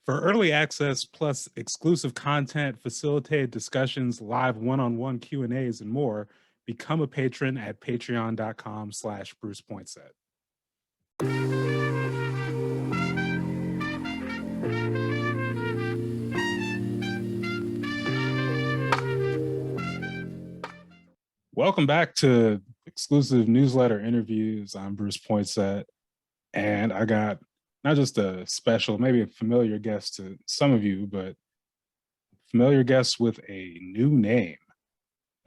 For early access plus exclusive content, facilitated discussions, live one-on-one Q&As, and more, become a patron at patreon.com/BrucePointset. Welcome back to exclusive newsletter interviews. I'm Bruce Pointset, and I got not just a special, maybe a familiar guest to some of you, but familiar guest with a new name,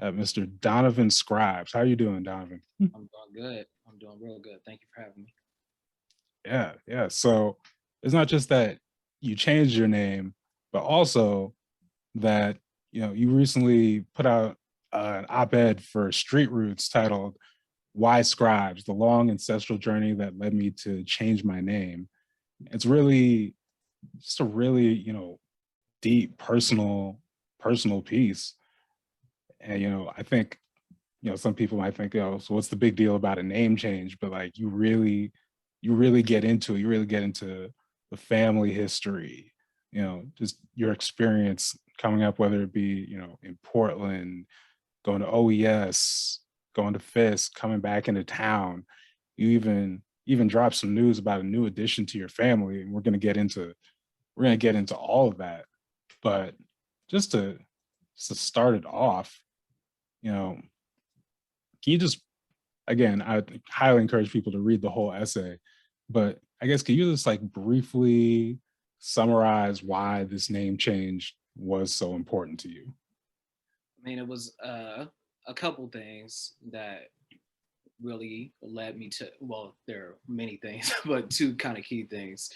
Mr. Donovan Scribes. How are you doing, Donovan? I'm doing good. I'm doing real good. Thank you for having me. Yeah. So it's not just that you changed your name, but also that you recently put out an op-ed for Street Roots titled "Why Scribes: The Long Ancestral Journey That Led Me to Change My Name." It's really just a really deep personal piece, and I think some people might think, oh, so what's the big deal about a name change? But like you really get into it. You really get into the family history, just your experience coming up, whether it be, in Portland, going to OES, going to Fisk, coming back into town. You even drop some news about a new addition to your family, and we're gonna get into all of that. But just to start it off, can you just, again, I highly encourage people to read the whole essay, but I guess can you just like briefly summarize why this name change was so important to you? I mean, it was a couple things that really led me to, well, there are many things, but two kind of key things.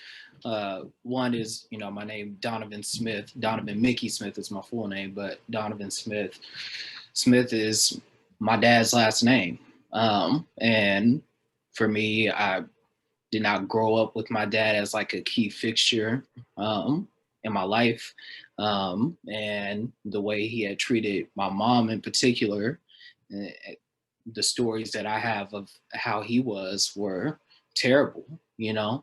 One is, my name, Donovan Smith. Donovan Mickey Smith is my full name, but Donovan Smith. Smith is my dad's last name. And for me, I did not grow up with my dad as like a key fixture in my life. And the way he had treated my mom in particular, the stories that I have of how he was were terrible, And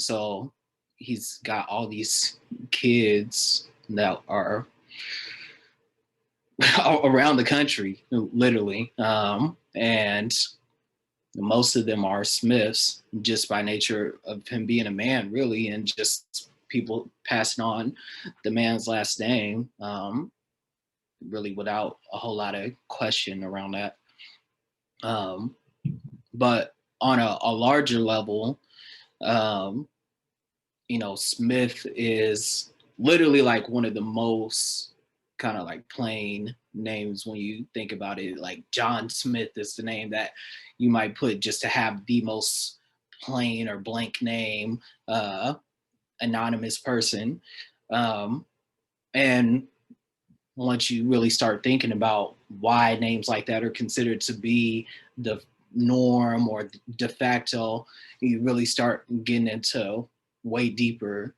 so he's got all these kids that are around the country, literally. And most of them are Smiths just by nature of him being a man, really, and just people passing on the man's last name, really without a whole lot of question around that. But on a larger level, Smith is literally like one of the most kind of like plain names when you think about it. Like John Smith is the name that you might put just to have the most plain or blank name, anonymous person. And once you really start thinking about why names like that are considered to be the norm or de facto, you really start getting into way deeper,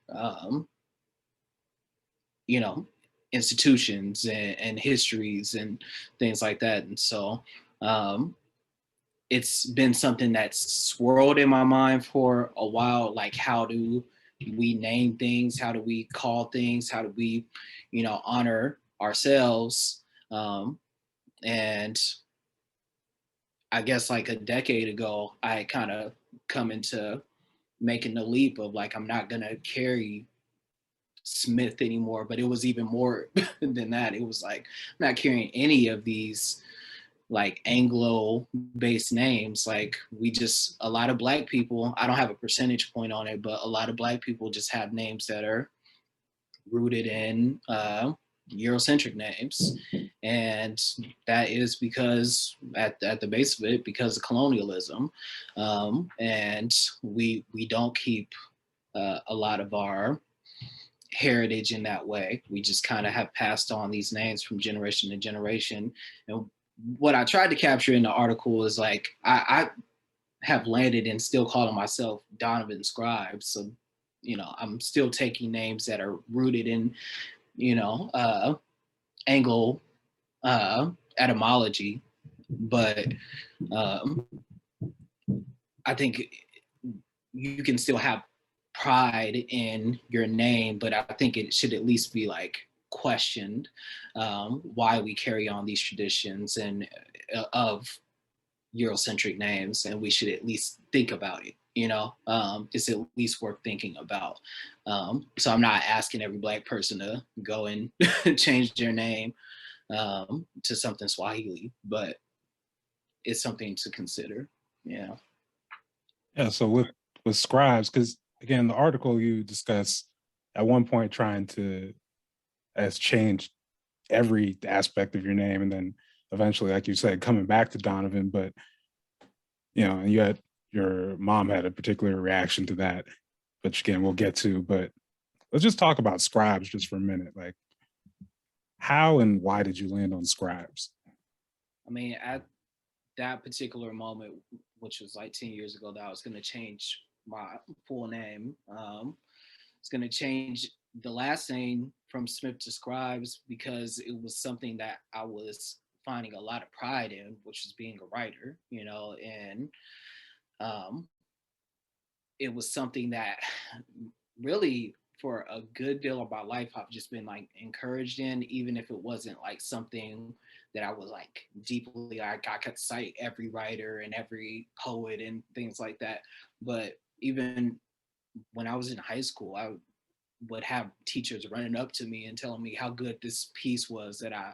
institutions and histories and things like that. And so it's been something that's swirled in my mind for a while. Like, how do we name things? How do we call things? How do we, honor ourselves? And I guess like a decade ago, I kind of come into making the leap of like, I'm not going to carry Smith anymore, but it was even more than that. It was like, I'm not carrying any of these like Anglo based names. Like a lot of Black people, I don't have a percentage point on it, but a lot of Black people just have names that are rooted in Eurocentric names. And that is because at the base of it, because of colonialism. And we don't keep a lot of our heritage in that way. We just kind of have passed on these names from generation to generation. And what I tried to capture in the article is like, I have landed in still calling myself Donovan Scribes. So, I'm still taking names that are rooted in, Anglo etymology. But I think you can still have pride in your name, but I think it should at least be like questioned, why we carry on these traditions and of Eurocentric names, and we should at least think about it. It's at least worth thinking about. So I'm not asking every Black person to go and change their name to something Swahili, but it's something to consider. Yeah. Yeah. So with Scribes, because again, the article you discuss at one point trying to has changed every aspect of your name, and then eventually, like you said, coming back to Donovan. But and you had your mom had a particular reaction to that, which again we'll get to. But let's just talk about Scribes just for a minute. Like, how and why did you land on Scribes? I mean, at that particular moment, which was like 10 years ago, that I was going to change my full name. It's going to change the last name from Smith to Scribes because it was something that I was finding a lot of pride in, which was being a writer, and um, it was something that really for a good deal of my life I've just been like encouraged in, even if it wasn't like something that I was like deeply like I could cite every writer and every poet and things like that. But even when I was in high school, I would have teachers running up to me and telling me how good this piece was that I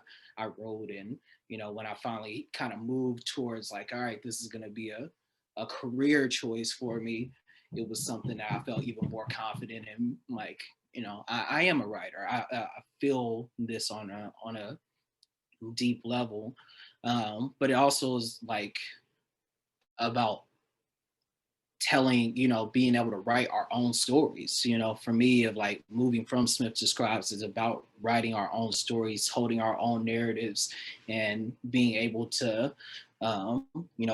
wrote. And when I finally kind of moved towards like, all right, this is going to be a career choice for me, it was something that I felt even more confident in. Like, I am a writer. I feel this on a deep level, but it also is like about telling, being able to write our own stories. For me, of like moving from Smith to Scribes is about writing our own stories, holding our own narratives, and being able to,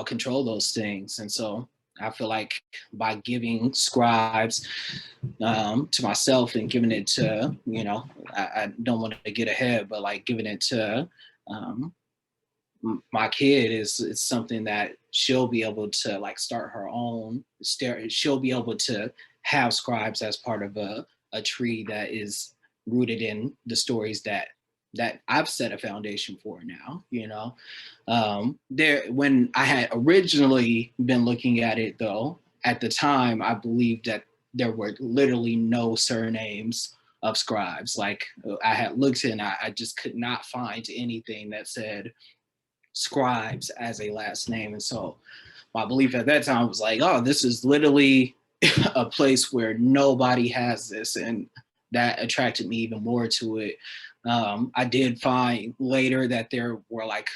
control those things. And so I feel like by giving Scribes to myself and giving it to, I don't want to get ahead, but like giving it to um, my kid is it's something that she'll be able to like start her own she'll be able to have Scribes as part of a tree that is rooted in the stories that I've set a foundation for now. There when I had originally been looking at it, though, at the time I believed that there were literally no surnames of Scribes. Like I had looked and I just could not find anything that said Scribes as a last name. And so my belief at that time was like, oh, this is literally a place where nobody has this. And that attracted me even more to it. I did find later that there were like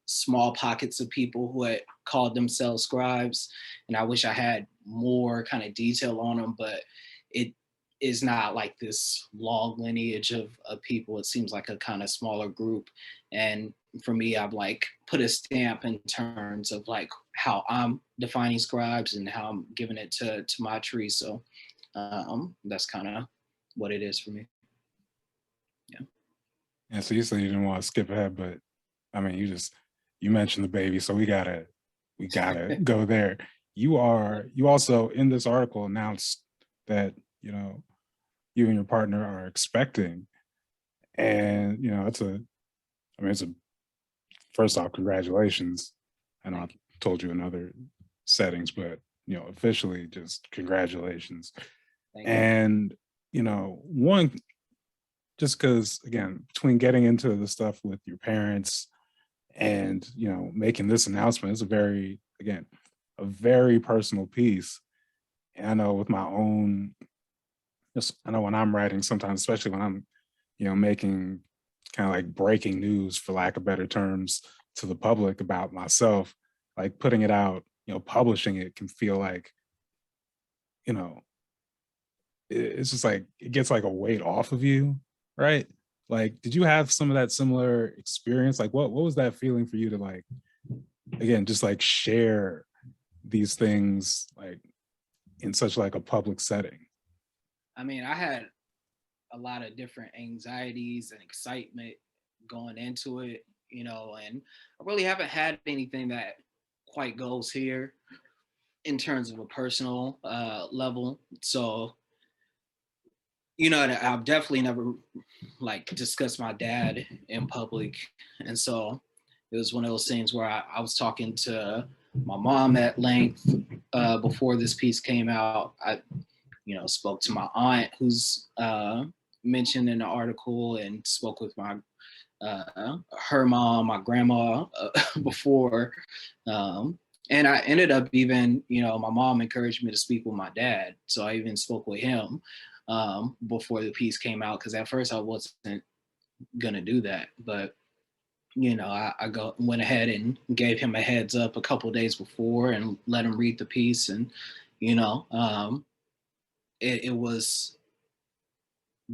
small pockets of people who had called themselves Scribes. And I wish I had more kind of detail on them, but it is not like this long lineage of people. It seems like a kind of smaller group. And for me, I've like put a stamp in terms of like how I'm defining Scribes and how I'm giving it to my tree. So that's kind of what it is for me. Yeah. And so you said you didn't want to skip ahead, but I mean, you mentioned the baby, so we gotta go there. You also in this article announced that you and your partner are expecting, and it's a first off, congratulations. I know I Thank you. told you in other settings, but officially, just congratulations. Thank you. And one, just because again, between getting into the stuff with your parents and making this announcement, is a very personal piece. And I know with my own, just I know when I'm writing sometimes, especially when I'm making kind of like breaking news, for lack of better terms, to the public about myself, like putting it out, publishing it can feel like, you know, it's just like it gets like a weight off of you, right? Like, did you have some of that similar experience? Like, what was that feeling for you to like, again, just like share these things like in such like a public setting? I mean, I had a lot of different anxieties and excitement going into it, and I really haven't had anything that quite goes here in terms of a personal level. So you know, I've definitely never like discussed my dad in public. And so it was one of those things where I was talking to my mom at length before this piece came out. I, you know, spoke to my aunt who's mentioned in the article, and spoke with my her mom, my grandma before. And I ended up even, you know, my mom encouraged me to speak with my dad. So I even spoke with him before the piece came out, because at first I wasn't going to do that. But, you know, went ahead and gave him a heads up a couple of days before and let him read the piece. And, you know, it was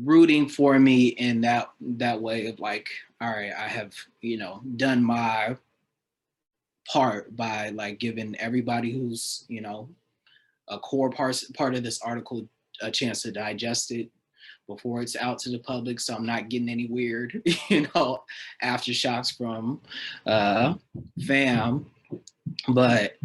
rooting for me in that way of like, all right, I have, you know, done my part by like giving everybody who's, you know, a core part of this article a chance to digest it before it's out to the public, so I'm not getting any weird, you know, aftershocks from fam. But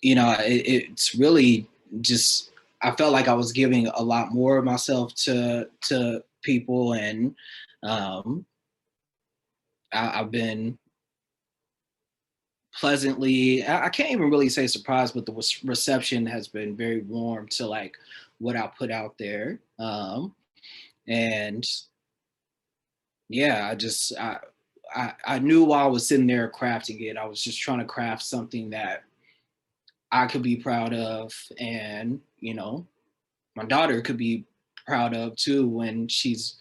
you know, it's really just, I felt like I was giving a lot more of myself to people. And I've been pleasantly, I can't even really say surprised, but the reception has been very warm to like what I put out there. And yeah, I knew while I was sitting there crafting it, I was just trying to craft something that I could be proud of, and you know, my daughter could be proud of too when she's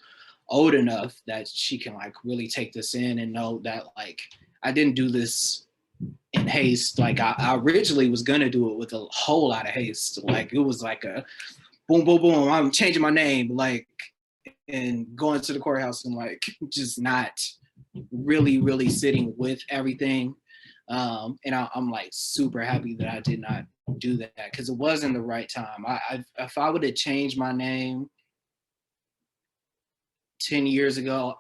old enough that she can like really take this in and know that like I didn't do this in haste. Like I originally was gonna do it with a whole lot of haste. Like it was like a boom, boom, boom. I'm changing my name, like, and going to the courthouse and like just not really, really sitting with everything. And I'm like super happy that I did not do that, because it wasn't the right time. If I would have changed my name 10 years ago,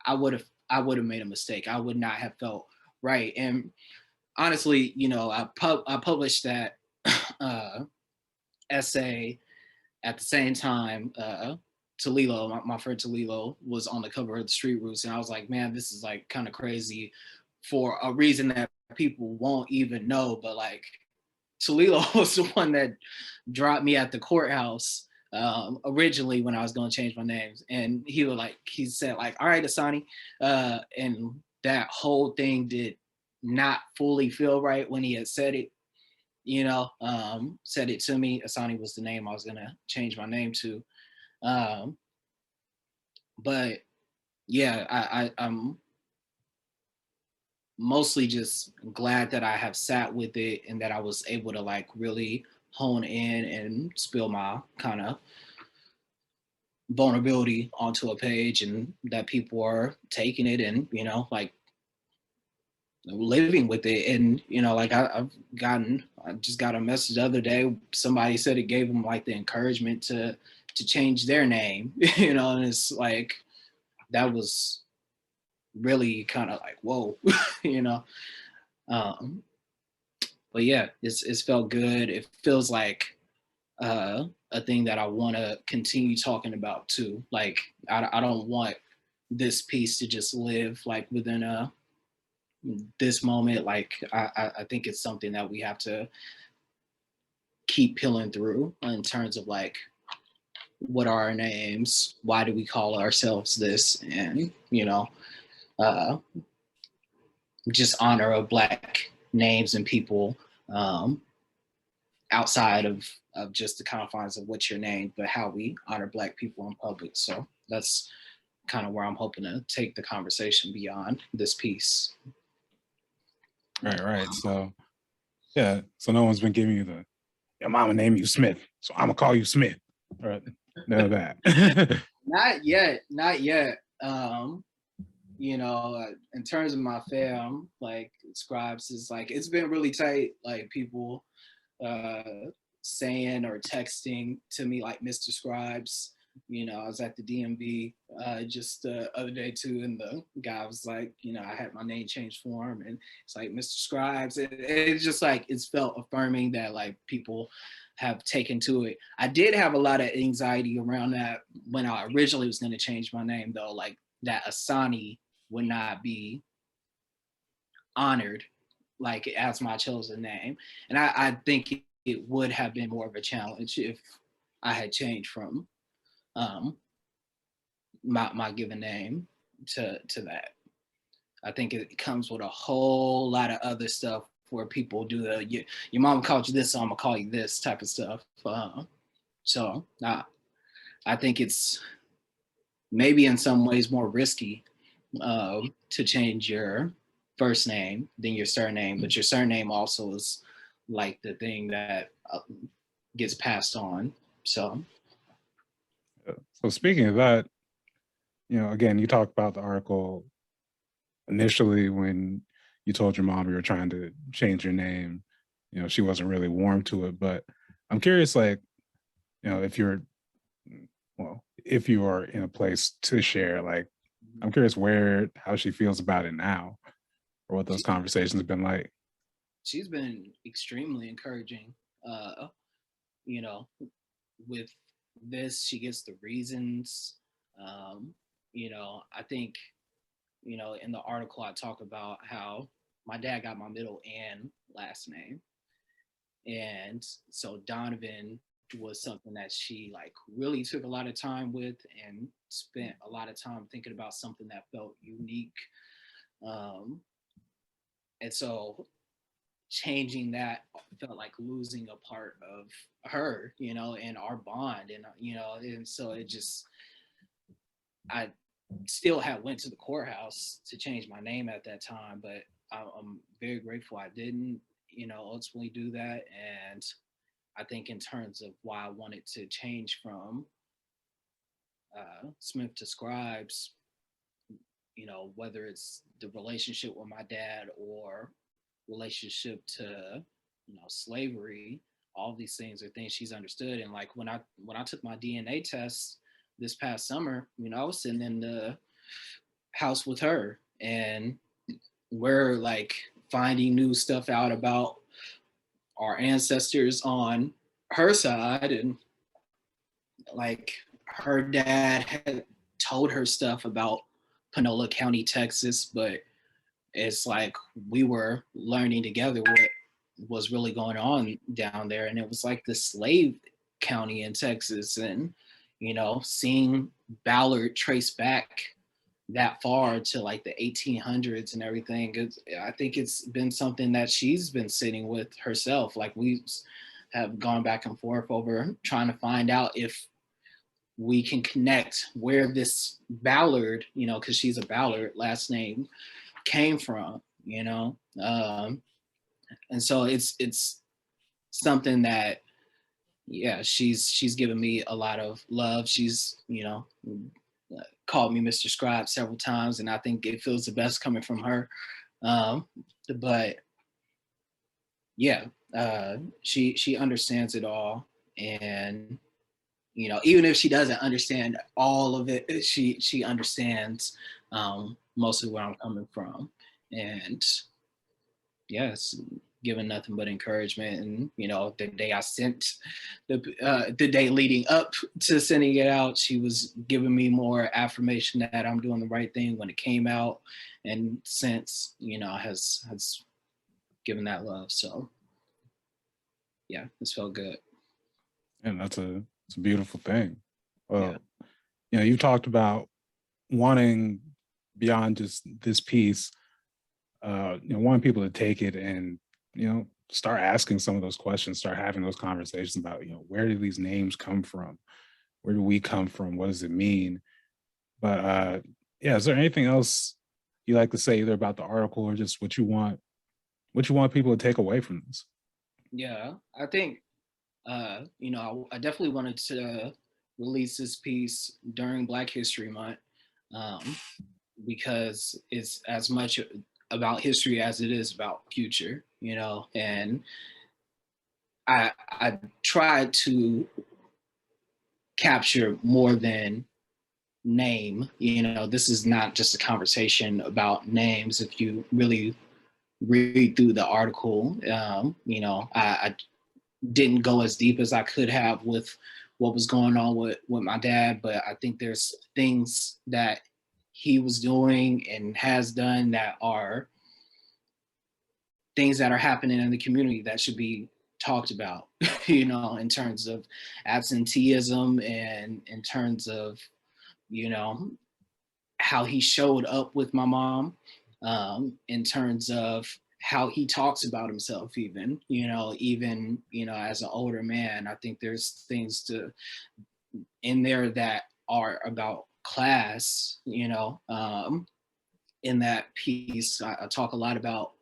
I would have made a mistake. I would not have felt right. And honestly, you know, I published that essay at the same time. Talilo, my friend Talilo, was on the cover of the Street Roots, and I was like, man, this is like kind of crazy for a reason that people won't even know. But like, Talilo was the one that dropped me at the courthouse originally when I was going to change my names, and he said like, all right, Asani, and that whole thing did not fully feel right when he had said it. You know, said it to me. Asani was the name I was gonna change my name to. Um, but yeah, I'm mostly just glad that I have sat with it and that I was able to like really hone in and spill my kind of vulnerability onto a page, and that people are taking it and, you know, like living with it. And, you know, like I just got a message the other day. Somebody said it gave them like the encouragement to change their name, you know, and it's like, that was really kind of like, whoa, you know. Um, but yeah, it's felt good. It feels like a thing that I want to continue talking about too. Like I don't want this piece to just live like within this moment. Like I think it's something that we have to keep peeling through in terms of like, what are our names? Why do we call ourselves this? And you know, uh, just honor of Black names and people, um, outside of just the confines of what's your name, but how we honor Black people in public. So that's kind of where I'm hoping to take the conversation beyond this piece. Right. So yeah. So no one's been giving you the your mama named you Smith, so I'm gonna call you Smith. Right. None of that. Not yet, not yet. You know, in terms of my fam, like Scribes is like, it's been really tight. Like people uh, saying or texting to me like Mr. Scribes. You know, I was at the DMV just the other day too, and the guy was like, you know, I had my name changed for him, and it's like Mr. Scribes. It's just like, it's felt affirming that like people have taken to it. I did have a lot of anxiety around that when I originally was going to change my name, though, like that Asani would not be honored like as my chosen name. And I think it would have been more of a challenge if I had changed from um, my given name to that. I think it comes with a whole lot of other stuff where people do your mom called you this, so I'm gonna call you this type of stuff. So I think it's maybe in some ways more risky to change your first name than your surname, but your surname also is like the thing that gets passed on. So, So speaking of that, again, you talked about the article initially when you told your mom you were trying to change your name. She wasn't really warm to it, but I'm curious, like, if you're, well, if you are in a place to share, like, I'm curious how she feels about it now, or what those she, conversations have been like. she's been extremely encouraging. Uh, you know, with this, she gets the reasons. Um, I think, in the article I talk about how my dad got my middle and last name. And so Donovan was something that she like really took a lot of time with and spent a lot of time thinking about something that felt unique. Um, and so changing that felt like losing a part of her, and our bond. And, and so I still had went to the courthouse to change my name at that time, but I'm very grateful I didn't, ultimately do that. And I think in terms of why I wanted to change from Smith to Scribes, whether it's the relationship with my dad or relationship to, slavery, all these things are things she's understood. And like when I took my DNA test this past summer, I was sitting in the house with her and we're like finding new stuff out about our ancestors on her side, and like her dad had told her stuff about Panola County, Texas, but it's like we were learning together what was really going on down there. And it was like the slave county in Texas. And, seeing Ballard trace back that far to like the 1800s and everything, I think it's been something that she's been sitting with herself. Like we have gone back and forth over trying to find out if we can connect where this Ballard, because she's a Ballard last name, came from, and so it's something that, yeah, she's given me a lot of love. She's called me Mr. Scribe several times, and I think it feels the best coming from her. But yeah, she understands it all, and even if she doesn't understand all of it, she understands mostly where I'm coming from. And yes, given nothing but encouragement. And the day I sent the day leading up to sending it out, she was giving me more affirmation that I'm doing the right thing when it came out, and since has given that love. So yeah, this felt good. And it's a beautiful thing. Yeah. Well, you talked about wanting beyond just this piece, wanting people to take it and, start asking some of those questions, start having those conversations about, where do these names come from? Where do we come from? What does it mean? But yeah, is there anything else you like to say either about the article or just what you want people to take away from this? Yeah, I think I definitely wanted to release this piece during Black History Month, um, because it's as much about history as it is about future, and I tried to capture more than name. This is not just a conversation about names. If you really read through the article, I didn't go as deep as I could have with what was going on with my dad. But I think there's things that he was doing and has done that are things that are happening in the community that should be talked about, you know, in terms of absenteeism and in terms of, you know, how he showed up with my mom, in terms of how he talks about himself, even, you know, as an older man. I think there's things in there that are about class, you know. In that piece, I talk a lot about,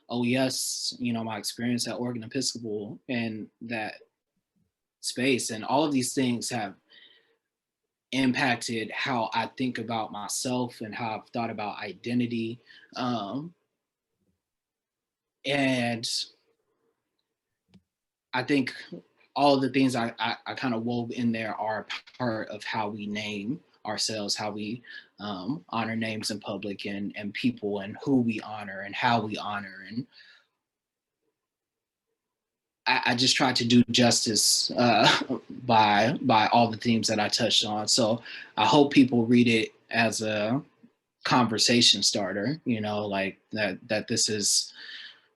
oh yes, you know, my experience at Oregon Episcopal and that space, and all of these things have impacted how I think about myself and how I've thought about identity. And I think all of the things I kind of wove in there are part of how we name ourselves, how we honor names in public, and people, and who we honor and how we honor. And I just tried to do justice by all the themes that I touched on. So I hope people read it as a conversation starter, you know, like that this is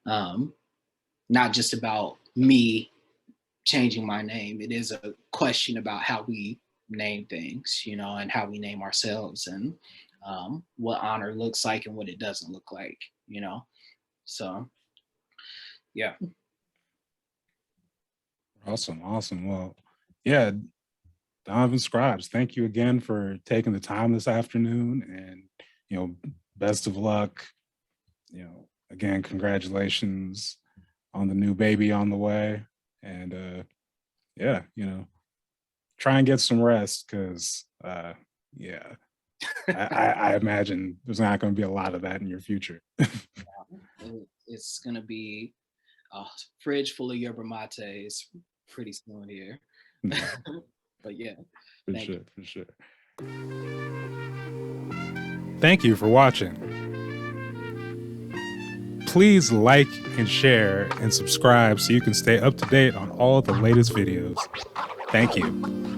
not just about me changing my name. It is a question about how we name things, you know, and how we name ourselves, and what honor looks like and what it doesn't look like, you know. So yeah. Awesome. Awesome. Well, yeah, Donovan Scribes, thank you again for taking the time this afternoon, and, you know, best of luck. You know, again, congratulations on the new baby on the way. And yeah, you know, try and get some rest, because yeah, I imagine there's not going to be a lot of that in your future. It's gonna be a fridge full of yerba mates pretty soon here. But yeah, For thank sure, you. for sure. Thank you for watching. Please like and share and subscribe so you can stay up to date on all the latest videos. Thank you.